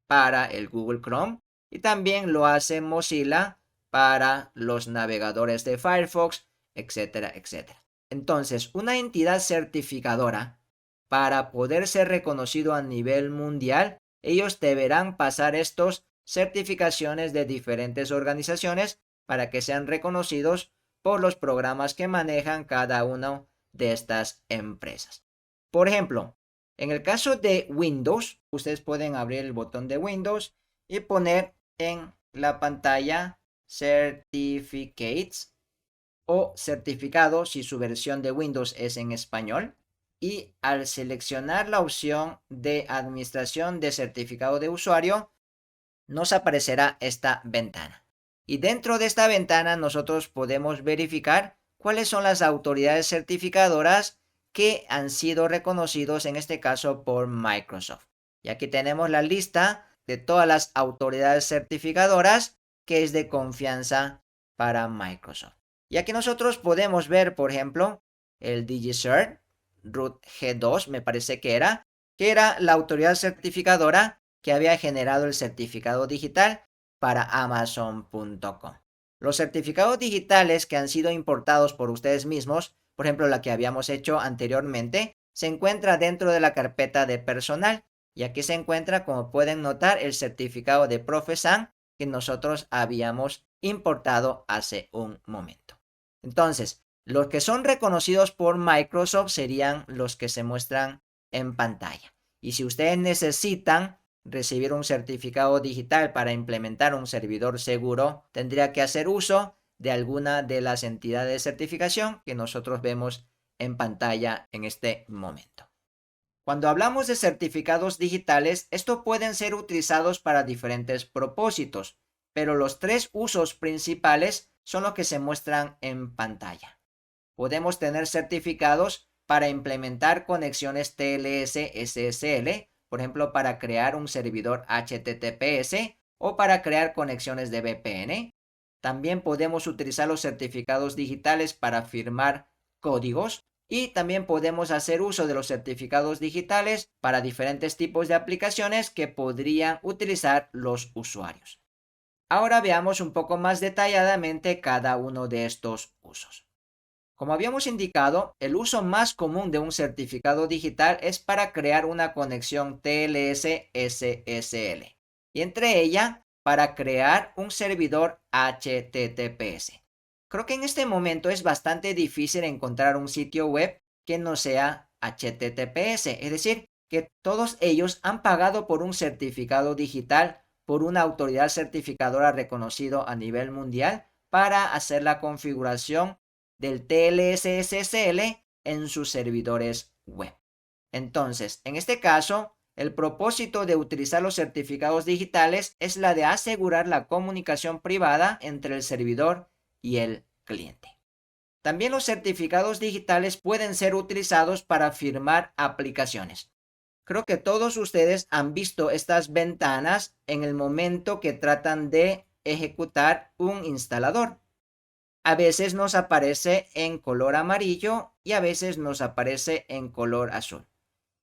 para el Google Chrome. Y también lo hace Mozilla para los navegadores de Firefox, etcétera, etcétera. Entonces, una entidad certificadora, para poder ser reconocido a nivel mundial, ellos deberán pasar estas certificaciones de diferentes organizaciones para que sean reconocidos por los programas que manejan cada una de estas empresas. Por ejemplo, en el caso de Windows, ustedes pueden abrir el botón de Windows y poner en la pantalla Certificates o certificado si su versión de Windows es en español. Y al seleccionar la opción de administración de certificado de usuario, nos aparecerá esta ventana. Y dentro de esta ventana nosotros podemos verificar cuáles son las autoridades certificadoras que han sido reconocidos en este caso por Microsoft. Y aquí tenemos la lista de todas las autoridades certificadoras que es de confianza para Microsoft. Y aquí nosotros podemos ver, por ejemplo, el DigiCert, Root G2 me parece que era la autoridad certificadora que había generado el certificado digital para Amazon.com. Los certificados digitales que han sido importados por ustedes mismos, por ejemplo la que habíamos hecho anteriormente, se encuentra dentro de la carpeta de personal y aquí se encuentra, como pueden notar, el certificado de Profesan que nosotros habíamos importado hace un momento. Entonces, los que son reconocidos por Microsoft serían los que se muestran en pantalla. Y si ustedes necesitan recibir un certificado digital para implementar un servidor seguro, tendría que hacer uso de alguna de las entidades de certificación que nosotros vemos en pantalla en este momento. Cuando hablamos de certificados digitales, estos pueden ser utilizados para diferentes propósitos, pero los tres usos principales son los que se muestran en pantalla. Podemos tener certificados para implementar conexiones TLS-SSL, por ejemplo, para crear un servidor HTTPS o para crear conexiones de VPN. También podemos utilizar los certificados digitales para firmar códigos y también podemos hacer uso de los certificados digitales para diferentes tipos de aplicaciones que podrían utilizar los usuarios. Ahora veamos un poco más detalladamente cada uno de estos usos. Como habíamos indicado, el uso más común de un certificado digital es para crear una conexión TLS-SSL y entre ella para crear un servidor HTTPS. Creo que en este momento es bastante difícil encontrar un sitio web que no sea HTTPS, es decir, que todos ellos han pagado por un certificado digital por una autoridad certificadora reconocido a nivel mundial para hacer la configuración del TLS-SSL en sus servidores web. Entonces, en este caso, El propósito de utilizar los certificados digitales es la de asegurar la comunicación privada entre el servidor y el cliente. También los certificados digitales pueden ser utilizados para firmar aplicaciones. Creo que todos ustedes han visto estas ventanas en el momento que tratan de ejecutar un instalador. A veces nos aparece en color amarillo y a veces nos aparece en color azul.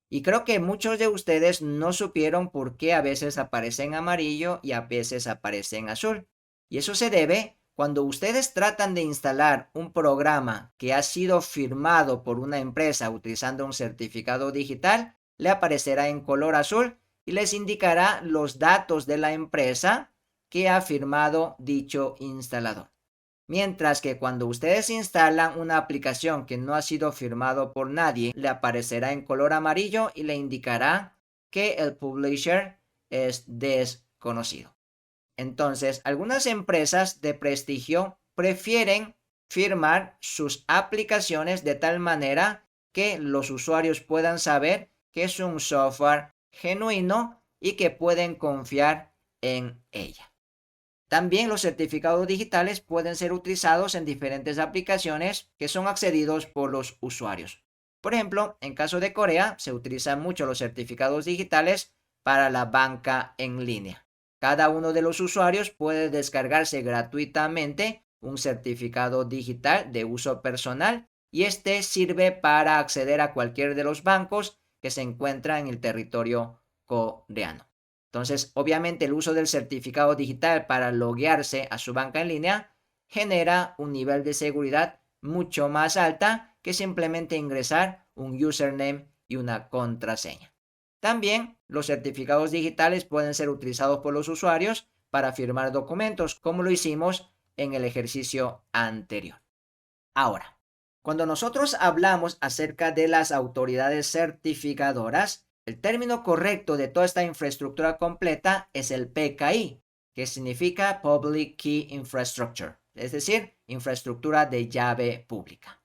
Y creo que muchos de ustedes no supieron por qué a veces aparece en amarillo y a veces aparece en azul. Y eso se debe cuando ustedes tratan de instalar un programa que ha sido firmado por una empresa utilizando un certificado digital, le aparecerá en color azul y les indicará los datos de la empresa que ha firmado dicho instalador. Mientras que cuando ustedes instalan una aplicación que no ha sido firmado por nadie, le aparecerá en color amarillo y le indicará que el publisher es desconocido. Entonces, algunas empresas de prestigio prefieren firmar sus aplicaciones de tal manera que los usuarios puedan saber que es un software genuino y que pueden confiar en ella. También los certificados digitales pueden ser utilizados en diferentes aplicaciones que son accedidos por los usuarios. Por ejemplo, en caso de Corea, se utilizan mucho los certificados digitales para la banca en línea. Cada uno de los usuarios puede descargarse gratuitamente un certificado digital de uso personal y este sirve para acceder a cualquier de los bancos que se encuentran en el territorio coreano. Entonces, obviamente, el uso del certificado digital para loguearse a su banca en línea genera un nivel de seguridad mucho más alta que simplemente ingresar un username y una contraseña. También los certificados digitales pueden ser utilizados por los usuarios para firmar documentos, como lo hicimos en el ejercicio anterior. Ahora, cuando nosotros hablamos acerca de las autoridades certificadoras, el término correcto de toda esta infraestructura completa es el PKI, que significa Public Key Infrastructure, es decir, infraestructura de llave pública.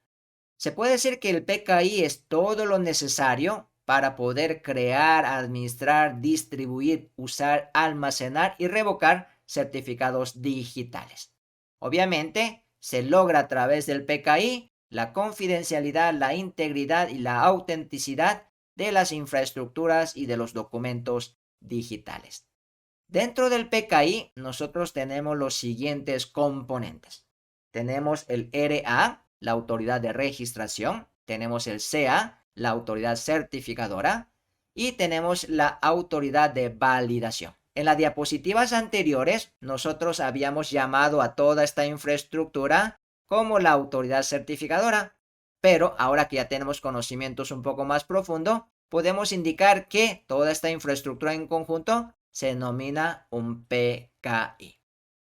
Se puede decir que el PKI es todo lo necesario para poder crear, administrar, distribuir, usar, almacenar y revocar certificados digitales. Obviamente, se logra a través del PKI la confidencialidad, la integridad y la autenticidad de las infraestructuras y de los documentos digitales. Dentro del PKI, nosotros tenemos los siguientes componentes. Tenemos el RA, la autoridad de registración, tenemos el CA, la autoridad certificadora, y tenemos la autoridad de validación. En las diapositivas anteriores, nosotros habíamos llamado a toda esta infraestructura como la autoridad certificadora, pero ahora que ya tenemos conocimientos un poco más profundos, podemos indicar que toda esta infraestructura en conjunto se denomina un PKI.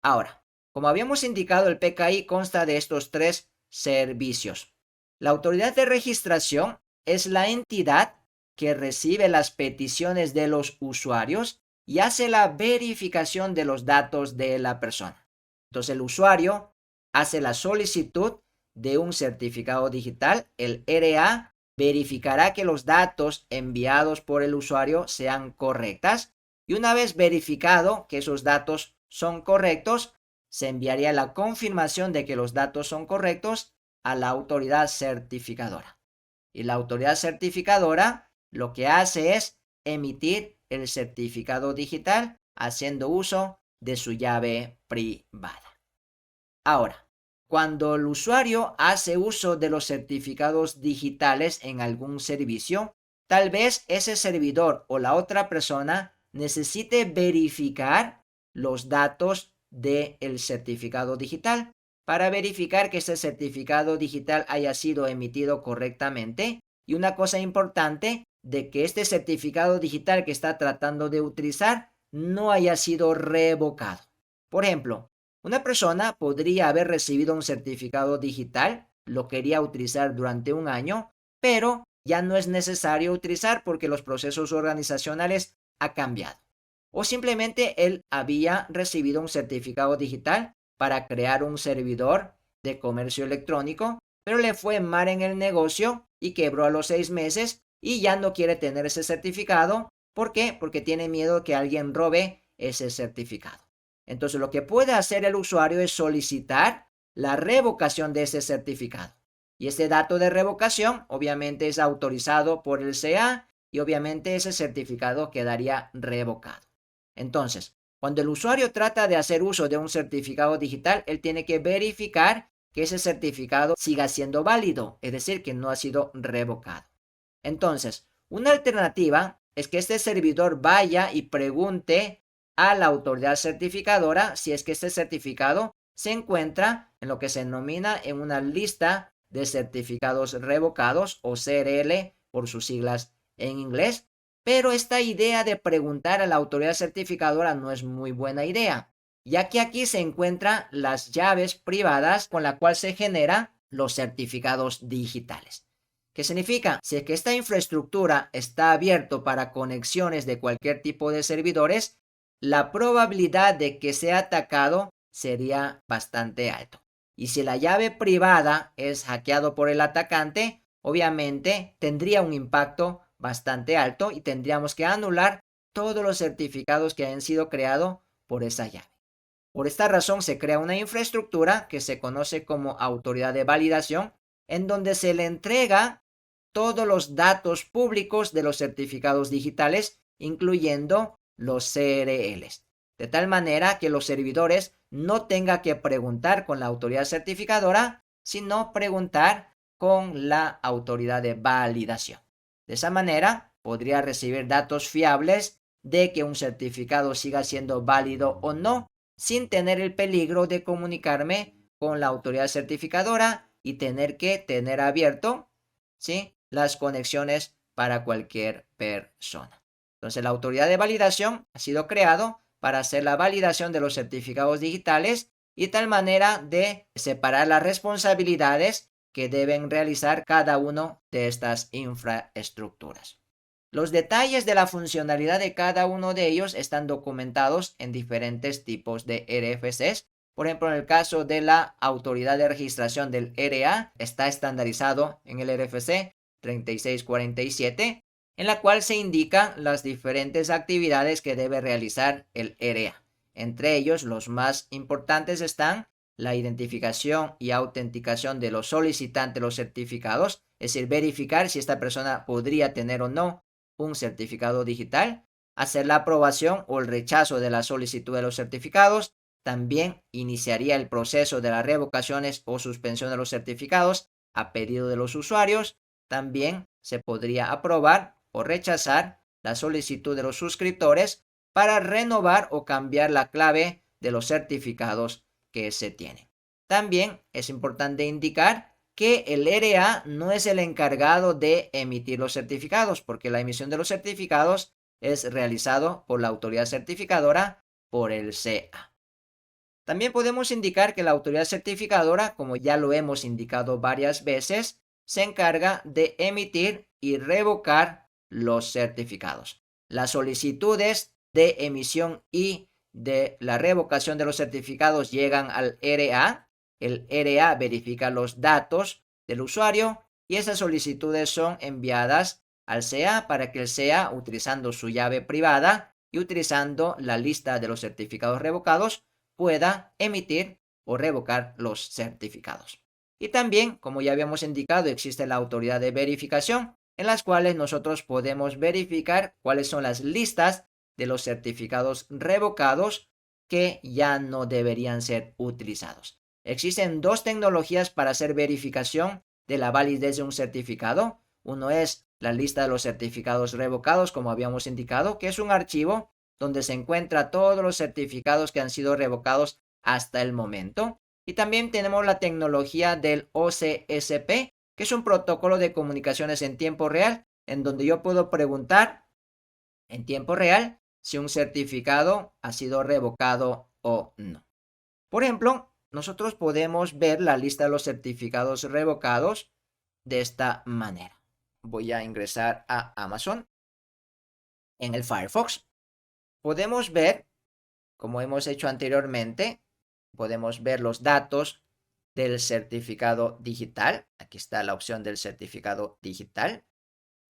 Ahora, como habíamos indicado, el PKI consta de estos tres servicios. La autoridad de registración es la entidad que recibe las peticiones de los usuarios y hace la verificación de los datos de la persona. Entonces, el usuario hace la solicitud de un certificado digital, el RA verificará que los datos enviados por el usuario sean correctas y una vez verificado que esos datos son correctos, se enviaría la confirmación de que los datos son correctos a la autoridad certificadora. Y la autoridad certificadora lo que hace es emitir el certificado digital haciendo uso de su llave privada. Ahora, cuando el usuario hace uso de los certificados digitales en algún servicio, tal vez ese servidor o la otra persona necesite verificar los datos del certificado digital para verificar que ese certificado digital haya sido emitido correctamente. Y una cosa importante, de que este certificado digital que está tratando de utilizar no haya sido revocado. Por ejemplo, una persona podría haber recibido un certificado digital, lo quería utilizar durante un año, pero ya no es necesario utilizar porque los procesos organizacionales han cambiado. O simplemente él había recibido un certificado digital para crear un servidor de comercio electrónico, pero le fue mal en el negocio y quebró a los 6 meses y ya no quiere tener ese certificado ¿Por qué? Porque tiene miedo que alguien robe ese certificado. Entonces, lo que puede hacer el usuario es solicitar la revocación de ese certificado. Y ese dato de revocación obviamente es autorizado por el CA y obviamente ese certificado quedaría revocado. Entonces, cuando el usuario trata de hacer uso de un certificado digital, él tiene que verificar que ese certificado siga siendo válido, es decir, que no ha sido revocado. Entonces, una alternativa es que este servidor vaya y pregunte a la autoridad certificadora si es que este certificado se encuentra en lo que se denomina en una lista de certificados revocados o CRL por sus siglas en inglés. Pero esta idea de preguntar a la autoridad certificadora no es muy buena idea, ya que aquí se encuentran las llaves privadas con la cual se generan los certificados digitales. ¿Qué significa? Si es que esta infraestructura está abierta para conexiones de cualquier tipo de servidores, la probabilidad de que sea atacado sería bastante alto. Y si la llave privada es hackeado por el atacante, obviamente tendría un impacto bastante alto y tendríamos que anular todos los certificados que hayan sido creados por esa llave. Por esta razón se crea una infraestructura que se conoce como autoridad de validación, en donde se le entrega todos los datos públicos de los certificados digitales, incluyendo los CRLs, de tal manera que los servidores no tengan que preguntar con la autoridad certificadora, sino preguntar con la autoridad de validación. De esa manera, podría recibir datos fiables de que un certificado siga siendo válido o no, sin tener el peligro de comunicarme con la autoridad certificadora y tener que tener abierto, ¿sí?, las conexiones para cualquier persona. Entonces, la autoridad de validación ha sido creado para hacer la validación de los certificados digitales y tal manera de separar las responsabilidades que deben realizar cada uno de estas infraestructuras. Los detalles de la funcionalidad de cada uno de ellos están documentados en diferentes tipos de RFCs. Por ejemplo, en el caso de la autoridad de registración del RA, está estandarizado en el RFC 3647, en la cual se indican las diferentes actividades que debe realizar el RA. Entre ellos, los más importantes están la identificación y autenticación de los solicitantes de los certificados, es decir, verificar si esta persona podría tener o no un certificado digital, hacer la aprobación o el rechazo de la solicitud de los certificados, también iniciaría el proceso de las revocaciones o suspensión de los certificados a pedido de los usuarios, también se podría aprobar o rechazar la solicitud de los suscriptores para renovar o cambiar la clave de los certificados que se tienen. También es importante indicar que el RA no es el encargado de emitir los certificados, porque la emisión de los certificados es realizado por la autoridad certificadora, por el CA. También podemos indicar que la autoridad certificadora, como ya lo hemos indicado varias veces, se encarga de emitir y revocar los certificados. Las solicitudes de emisión y de la revocación de los certificados llegan al RA. El RA verifica los datos del usuario y esas solicitudes son enviadas al CA para que el CA, utilizando su llave privada y utilizando la lista de los certificados revocados, pueda emitir o revocar los certificados. Y también, como ya habíamos indicado, existe la autoridad de verificación, en las cuales nosotros podemos verificar cuáles son las listas de los certificados revocados que ya no deberían ser utilizados. Existen dos tecnologías para hacer verificación de la validez de un certificado. Uno es la lista de los certificados revocados, como habíamos indicado, que es un archivo donde se encuentra todos los certificados que han sido revocados hasta el momento. Y también tenemos la tecnología del OCSP, que es un protocolo de comunicaciones en tiempo real, en donde yo puedo preguntar en tiempo real si un certificado ha sido revocado o no. Por ejemplo, nosotros podemos ver la lista de los certificados revocados de esta manera. Voy a ingresar a Amazon en el Firefox. Podemos ver, como hemos hecho anteriormente, podemos ver los datos del certificado digital. Aquí está la opción del certificado digital.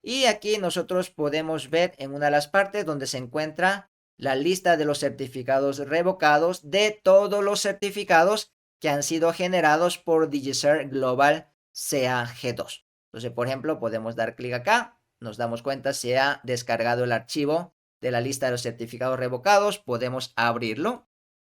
Y aquí nosotros podemos ver en una de las partes donde se encuentra la lista de los certificados revocados de todos los certificados que han sido generados por DigiCert Global CA-G2. Entonces, por ejemplo, podemos dar clic acá, nos damos cuenta se ha descargado el archivo de la lista de los certificados revocados, podemos abrirlo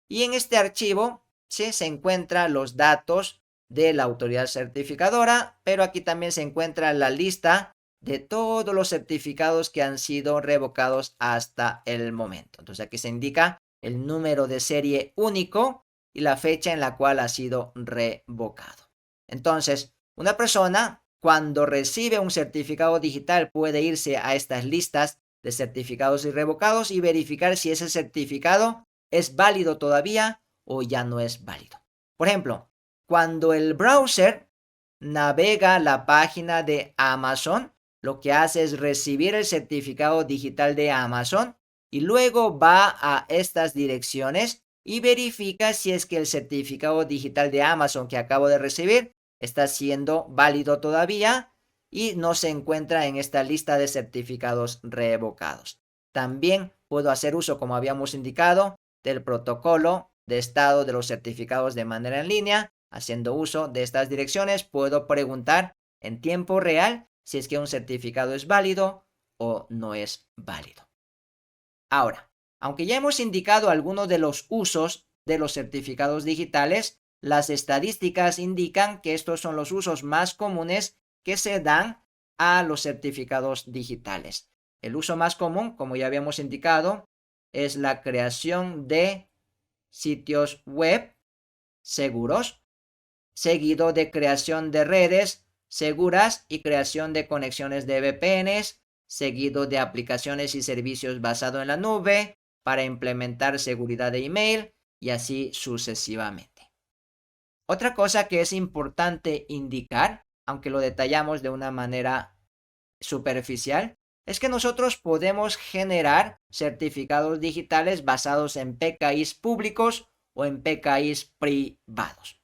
y en este archivo se encuentran los datos de la autoridad certificadora, pero aquí también se encuentra la lista de todos los certificados que han sido revocados hasta el momento. Entonces aquí se indica el número de serie único y la fecha en la cual ha sido revocado. Entonces, una persona cuando recibe un certificado digital puede irse a estas listas de certificados irrevocados y verificar si ese certificado es válido todavía o ya no es válido. Por ejemplo, cuando el browser navega la página de Amazon, lo que hace es recibir el certificado digital de Amazon y luego va a estas direcciones y verifica si es que el certificado digital de Amazon que acabo de recibir está siendo válido todavía y no se encuentra en esta lista de certificados revocados. También puedo hacer uso, como habíamos indicado, del protocolo de estado de los certificados de manera en línea. Haciendo uso de estas direcciones, puedo preguntar en tiempo real si es que un certificado es válido o no es válido. Ahora, aunque ya hemos indicado algunos de los usos de los certificados digitales, las estadísticas indican que estos son los usos más comunes que se dan a los certificados digitales. El uso más común, como ya habíamos indicado, es la creación de sitios web seguros, seguido de creación de redes seguras y creación de conexiones de VPNs, seguido de aplicaciones y servicios basados en la nube para implementar seguridad de email y así sucesivamente. Otra cosa que es importante indicar, aunque lo detallamos de una manera superficial, es que nosotros podemos generar certificados digitales basados en PKIs públicos o en PKIs privados.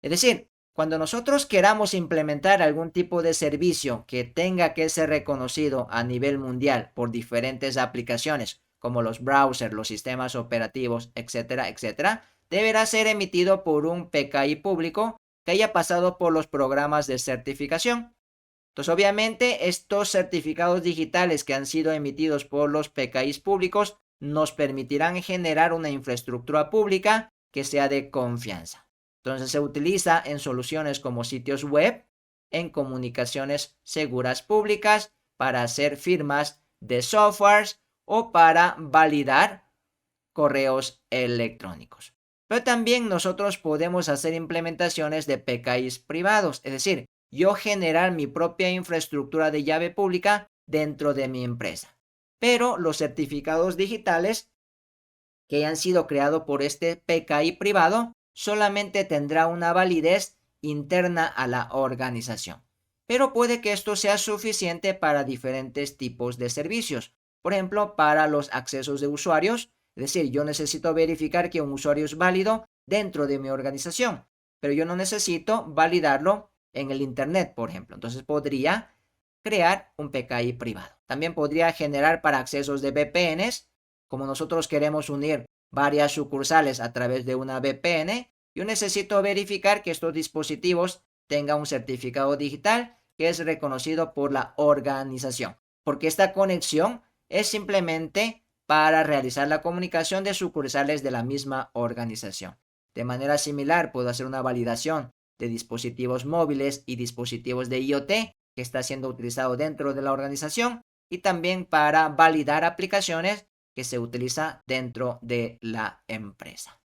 Es decir, cuando nosotros queramos implementar algún tipo de servicio que tenga que ser reconocido a nivel mundial por diferentes aplicaciones, como los browsers, los sistemas operativos, etcétera, etcétera, deberá ser emitido por un PKI público que haya pasado por los programas de certificación. Entonces, obviamente, estos certificados digitales que han sido emitidos por los PKIs públicos nos permitirán generar una infraestructura pública que sea de confianza. Entonces, se utiliza en soluciones como sitios web, en comunicaciones seguras públicas, para hacer firmas de softwares o para validar correos electrónicos. Pero también nosotros podemos hacer implementaciones de PKIs privados, es decir, yo generar mi propia infraestructura de llave pública dentro de mi empresa. Pero los certificados digitales que hayan sido creados por este PKI privado solamente tendrá una validez interna a la organización. Pero puede que esto sea suficiente para diferentes tipos de servicios. Por ejemplo, para los accesos de usuarios, es decir, yo necesito verificar que un usuario es válido dentro de mi organización, pero yo no necesito validarlo en el Internet, por ejemplo. Entonces podría crear un PKI privado. También podría generar para accesos de VPNs, como nosotros queremos unir varias sucursales a través de una VPN, yo necesito verificar que estos dispositivos tengan un certificado digital que es reconocido por la organización, porque esta conexión es simplemente para realizar la comunicación de sucursales de la misma organización. De manera similar, puedo hacer una validación de dispositivos móviles y dispositivos de IoT que está siendo utilizado dentro de la organización y también para validar aplicaciones que se utiliza dentro de la empresa.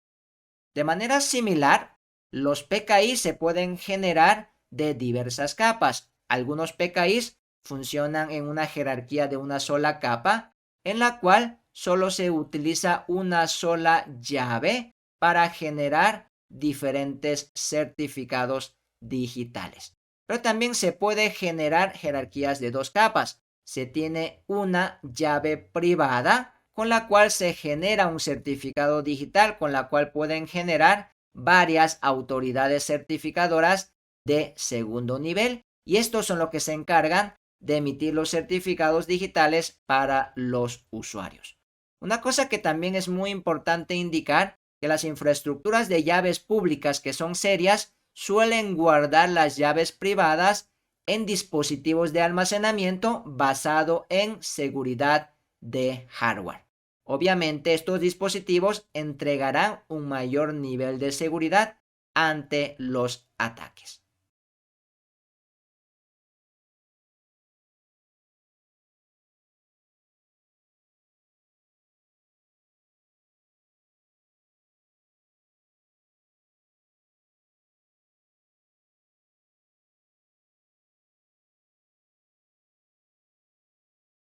De manera similar, los PKI se pueden generar de diversas capas. Algunos PKIs funcionan en una jerarquía de una sola capa, en la cual solo se utiliza una sola llave para generar diferentes certificados digitales. Pero también se puede generar jerarquías de dos capas. Se tiene una llave privada con la cual se genera un certificado digital, con la cual pueden generar varias autoridades certificadoras de segundo nivel. Y estos son los que se encargan de emitir los certificados digitales para los usuarios. Una cosa que también es muy importante indicar, que las infraestructuras de llaves públicas que son serias suelen guardar las llaves privadas en dispositivos de almacenamiento basado en seguridad de hardware. Obviamente, estos dispositivos entregarán un mayor nivel de seguridad ante los ataques.